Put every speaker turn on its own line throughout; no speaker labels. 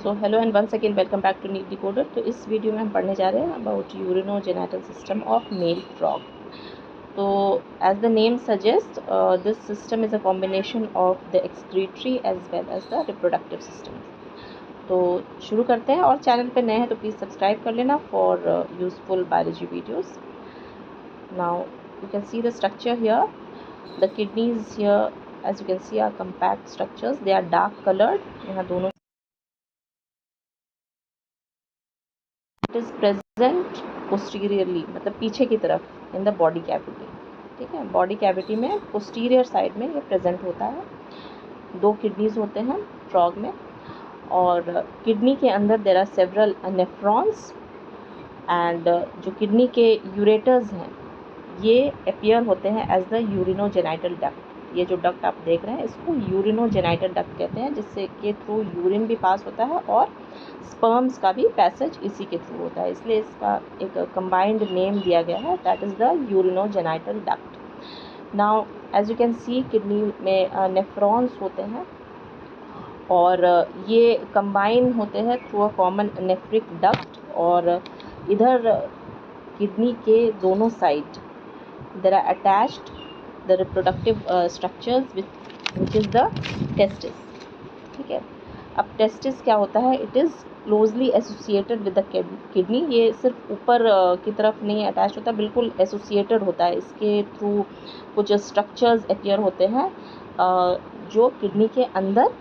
So hello and once again welcome back to NEET decoder. तो इस वीडियो में हम पढ़ने जा रहे हैं about urinogenital system of male frog. तो as the name suggest, this system is a combination of the excretory as well as the reproductive system. तो शुरू करते हैं, और चैनल पे नए हैं तो प्लीज़ सब्सक्राइब कर लेना for useful biology videos. Now you can see the structure here, the kidneys here as you can see are compact structures, they are dark coloured. यहाँ दोनों इट इज़ प्रेजेंट पोस्टीरियरली, मतलब पीछे की तरफ in the body cavity. ठीक है, body cavity में posterior side में ये प्रेजेंट होता है। दो किडनीज होते हैं फ्रॉग में, और किडनी के अंदर there are several nephrons and जो किडनी के यूरेटर्स हैं ये अपीयर होते हैं एज द यूरिनोजेनिटल डक्ट। ये जो डक्ट आप देख रहे हैं इसको यूरिनोजेनिटल डक्ट कहते हैं, जिससे के थ्रू यूरिन भी पास होता है और स्पर्म्स का भी पैसेज इसी के थ्रू होता है, इसलिए इसका एक कंबाइंड नेम दिया गया है, that is the urinogenital duct. Now as you can see kidney में नेफ्रॉन्स होते हैं और ये कंबाइन होते हैं through a common nephric duct. और इधर किडनी के दोनों side there are attached the reproductive structures which is the testis। ठीक है, अब टेस्टिस क्या होता है, it is closely associated with the kidney. ये सिर्फ ऊपर की तरफ नहीं अटैच होता, बिल्कुल एसोसिएटेड होता है। इसके थ्रू कुछ स्ट्रक्चर्स अपीयर होते हैं जो किडनी के अंदर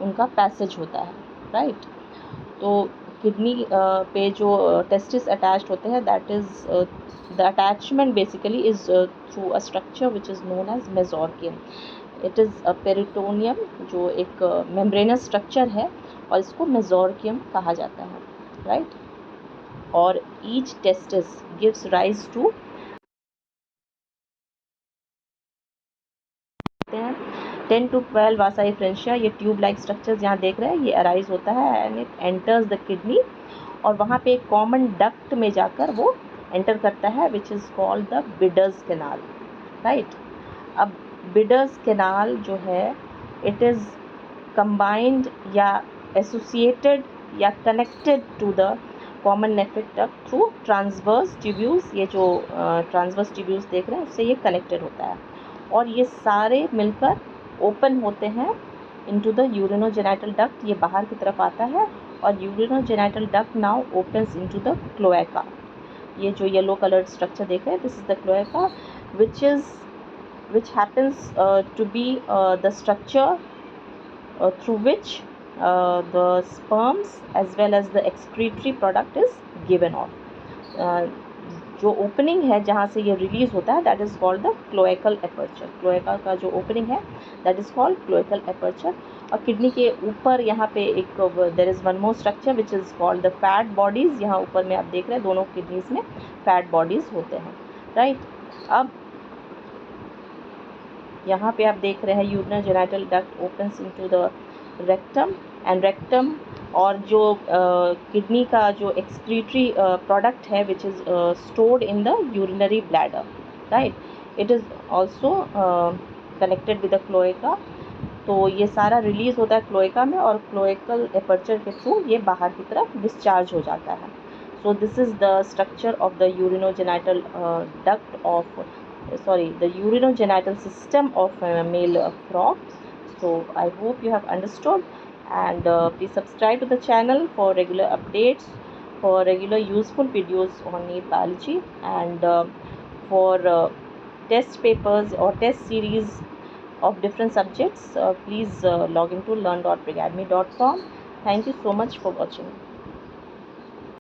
उनका पैसेज होता है, राइट। तो किडनी पे जो टेस्टिस अटैच्ड होते हैं, that is the attachment basically is through a structure which is known as mesorchium. It is a peritoneum, जो एक मेम्ब्रेनस स्ट्रक्चर है, और इसको मेसोर्कियम कहा जाता है, राइट। और each testis gives rise to 10 to 12 vasa efferentia. ये ट्यूब लाइक स्ट्रक्चर्स यहाँ देख रहे हैं, ये अराइज होता है and it enters the kidney, और वहाँ पे एक कॉमन डक्ट में जाकर वो एंटर करता है which is called the Bidder's canal, right. अब बिडर्स कैनाल जो है इट इज़ कंबाइंड या एसोसिएटेड या connected to the common nephric duct through transverse tubules. ये जो ट्रांसवर्स ट्यूब्यूल्स देख रहे हैं उससे ये कनेक्टेड होता है, और ये सारे मिलकर ओपन होते हैं इनटू द यूरिनोजेनिटल डक्ट। ये बाहर की तरफ आता है, और urinogenital duct now opens into the cloaca. ये जो येलो कलर्ड स्ट्रक्चर देख रहे हैं, this is the cloaca which happens to be the structure through which the sperms as well as the excretory product is given off। जो opening है जहाँ से ये रिलीज़ होता है that is called the cloacal aperture. Cloaca का जो opening है that is called cloacal aperture. और किडनी के ऊपर यहाँ पे एक there is one more structure which is called the fat bodies. यहाँ ऊपर में आप देख रहे हैं दोनों किडनीज़ में फैट बॉडीज़ होते हैं, राइट। अब यहाँ पे आप देख रहे हैं urinogenital duct opens into the rectum, and rectum और जो किडनी का जो एक्सक्रीटरी प्रोडक्ट है which is stored in the urinary bladder, right. It is also connected with the cloaca. तो ये सारा रिलीज़ होता है क्लोएका में, और क्लोएकल एपर्चर के थ्रू ये बाहर की तरफ डिस्चार्ज हो जाता है। So this is the structure of the urinogenital duct of the urinogenital system of male frog. So I hope you have understood, and please subscribe to the channel for regular updates, for regular useful videos on NEET biology, and for test papers or test series of different subjects, please log into learn.brigadme.com. Thank you so much for watching.